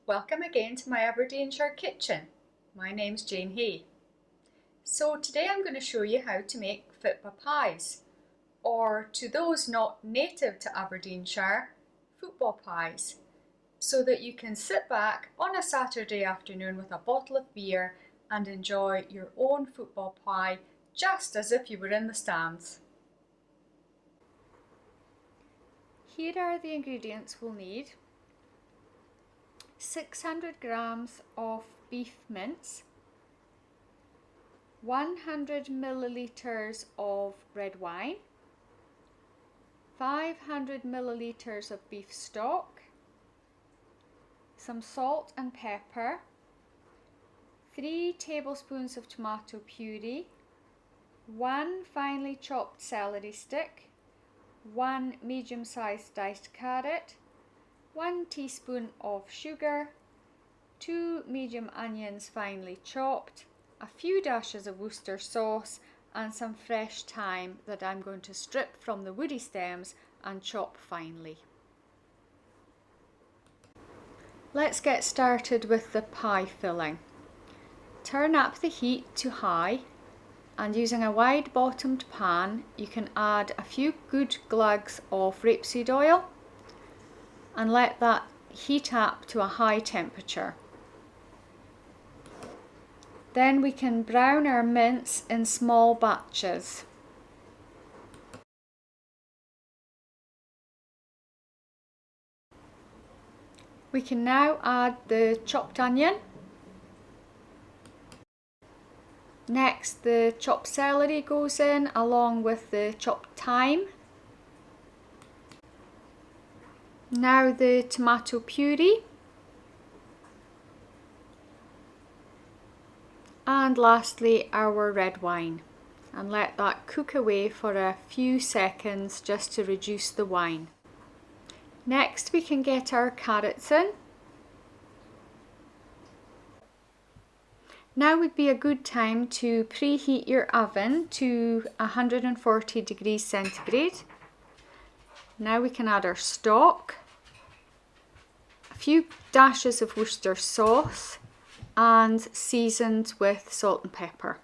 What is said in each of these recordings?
Welcome again to my Aberdeenshire kitchen. My name's Jane Hay. So today I'm going to show you how to make Fitba pies, or to those not native to Aberdeenshire, football pies, so that you can sit back on a Saturday afternoon with a bottle of beer and enjoy your own football pie just as if you were in the stands. Here are the ingredients we'll need. 600 grams of beef mince, 100 millilitres of red wine, 500 millilitres of beef stock, some salt and pepper, 3 tablespoons of tomato puree, 1 finely chopped celery stick, 1 medium-sized diced carrot, 1 teaspoon of sugar, 2 medium onions finely chopped, a few dashes of Worcestershire sauce and some fresh thyme that I'm going to strip from the woody stems and chop finely. Let's get started with the pie filling. Turn up the heat to high, and using a wide bottomed pan you can add a few good glugs of rapeseed oil and let that heat up to a high temperature. Then we can brown our mince in small batches. We can now add the chopped onion. Next, the chopped celery goes in along with the chopped thyme. Now the tomato puree. And lastly our red wine, and let that cook away for a few seconds just to reduce the wine. Next we can get our carrots in. Now would be a good time to preheat your oven to 140 degrees centigrade. Now we can add our stock, a few dashes of Worcestershire sauce and seasoned with salt and pepper.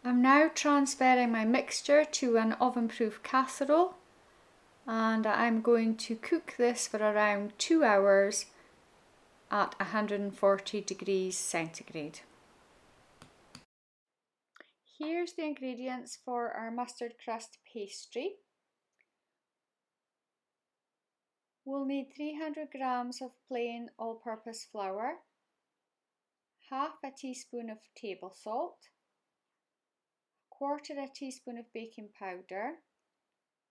I'm now transferring my mixture to an oven-proof casserole, and I'm going to cook this for around 2 hours at 140 degrees centigrade. Here's the ingredients for our mustard crust pastry. We'll need 300 grams of plain all-purpose flour, half a teaspoon of table salt, quarter a teaspoon of baking powder,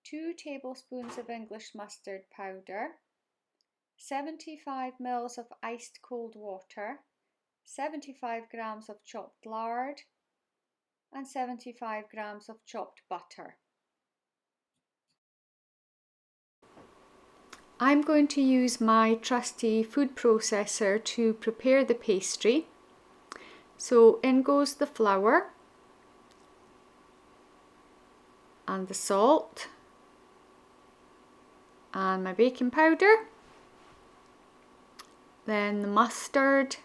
2 tablespoons of English mustard powder, 75 ml of iced cold water, 75 grams of chopped lard and 75 grams of chopped butter. I'm going to use my trusty food processor to prepare the pastry. So in goes the flour and the salt and my baking powder, then the mustard.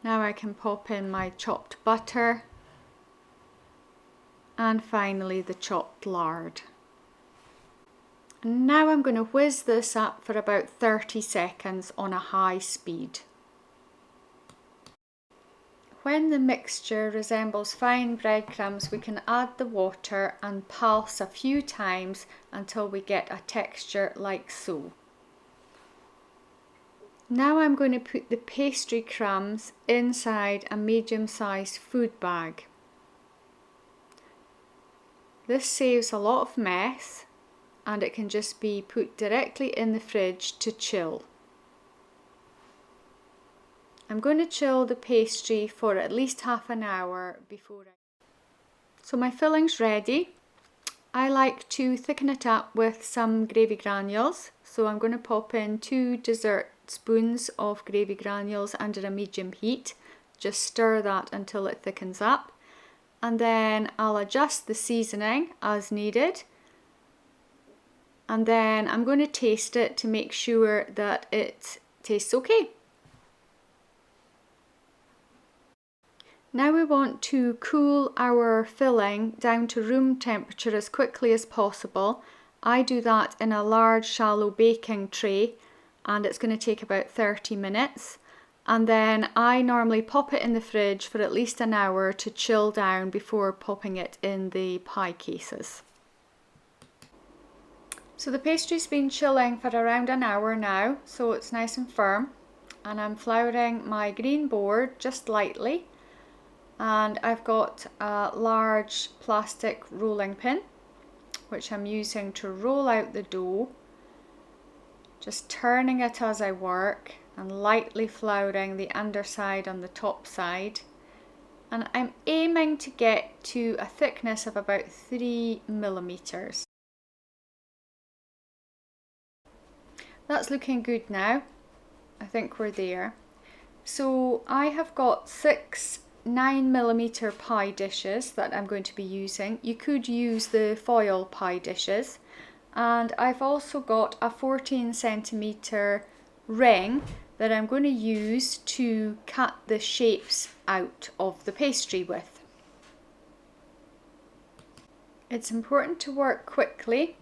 Now I can pop in my chopped butter and finally the chopped lard. And now I'm going to whiz this up for about 30 seconds on a high speed. When the mixture resembles fine breadcrumbs, we can add the water and pulse a few times until we get a texture like so. Now I'm going to put the pastry crumbs inside a medium-sized food bag. This saves a lot of mess, and it can just be put directly in the fridge to chill. I'm going to chill the pastry for at least half an hour before So my filling's ready. I like to thicken it up with some gravy granules, so I'm going to pop in 2 dessert spoons of gravy granules under a medium heat. Just stir that until it thickens up, and then I'll adjust the seasoning as needed. and then I'm going to taste it to make sure that it tastes okay. Now we want to cool our filling down to room temperature as quickly as possible. I do that in a large shallow baking tray, and it's going to take about 30 minutes. And then I normally pop it in the fridge for at least an hour to chill down before popping it in the pie cases. So the pastry's been chilling for around an hour now, so it's nice and firm. And I'm flouring my green board just lightly. And I've got a large plastic rolling pin, which I'm using to roll out the dough, just turning it as I work and lightly flouring the underside on the top side. And I'm aiming to get to a thickness of about 3 millimeters. That's looking good now. I think we're there. So I have got 6 9mm pie dishes that I'm going to be using. You could use the foil pie dishes, and I've also got a 14cm ring that I'm going to use to cut the shapes out of the pastry with. It's important to work quickly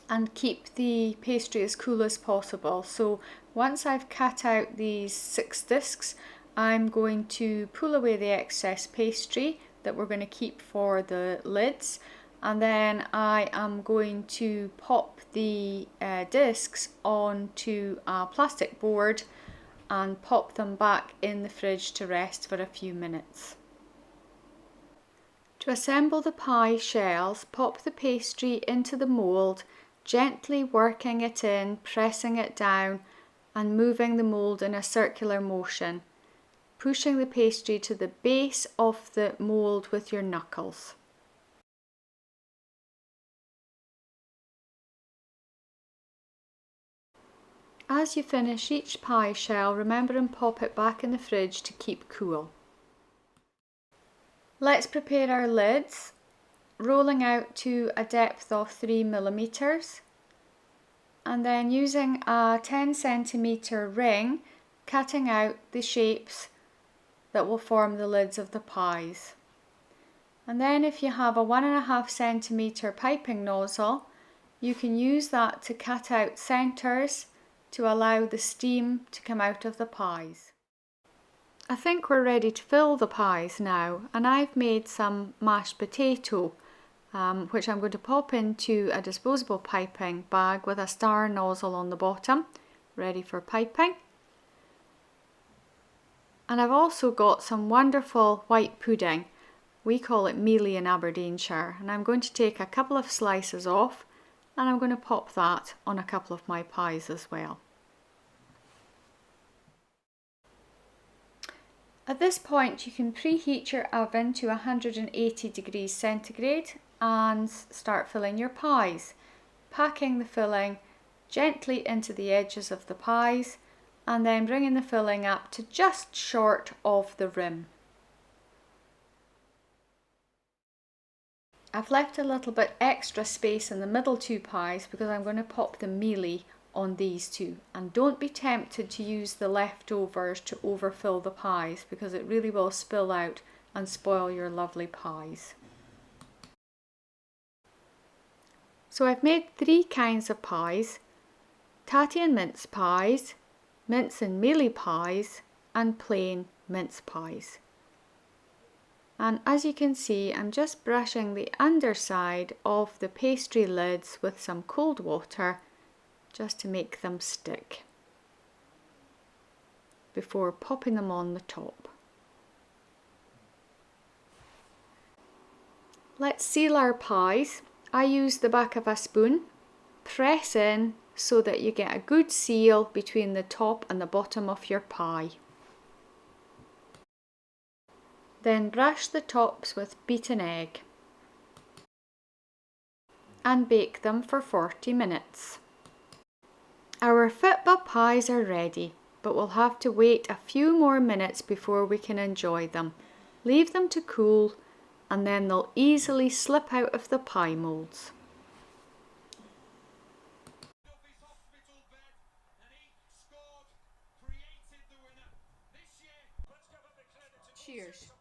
and keep the pastry as cool as possible. So once I've cut out these 6 discs, I'm going to pull away the excess pastry that we're going to keep for the lids, and then I am going to pop the discs onto a plastic board and pop them back in the fridge to rest for a few minutes. To assemble the pie shells, pop the pastry into the mould, gently working it in, pressing it down and moving the mould in a circular motion, pushing the pastry to the base of the mould with your knuckles. As you finish each pie shell, remember and pop it back in the fridge to keep cool. Let's prepare our lids, rolling out to a depth of 3 millimeters, and then using a 10cm ring, cutting out the shapes that will form the lids of the pies. And then if you have a 1.5cm piping nozzle, you can use that to cut out centres to allow the steam to come out of the pies. I think we're ready to fill the pies now, and I've made some mashed potato, which I'm going to pop into a disposable piping bag with a star nozzle on the bottom, ready for piping. And I've also got some wonderful white pudding. We call it mealie in Aberdeenshire, and I'm going to take a couple of slices off and I'm going to pop that on a couple of my pies as well. At this point you can preheat your oven to 180 degrees centigrade and start filling your pies, packing the filling gently into the edges of the pies and then bringing the filling up to just short of the rim. I've left a little bit extra space in the middle 2 pies because I'm going to pop the mealie on these 2, and don't be tempted to use the leftovers to overfill the pies because it really will spill out and spoil your lovely pies. So I've made 3 kinds of pies: tattie and mince pies, mince and mealie pies, and plain mince pies. And as you can see, I'm just brushing the underside of the pastry lids with some cold water just to make them stick before popping them on the top. Let's seal our pies. I use the back of a spoon, press in so that you get a good seal between the top and the bottom of your pie. Then brush the tops with beaten egg and bake them for 40 minutes. Our Fitba pies are ready, but we'll have to wait a few more minutes before we can enjoy them. Leave them to cool – and then they'll easily slip out of the pie moulds. Cheers.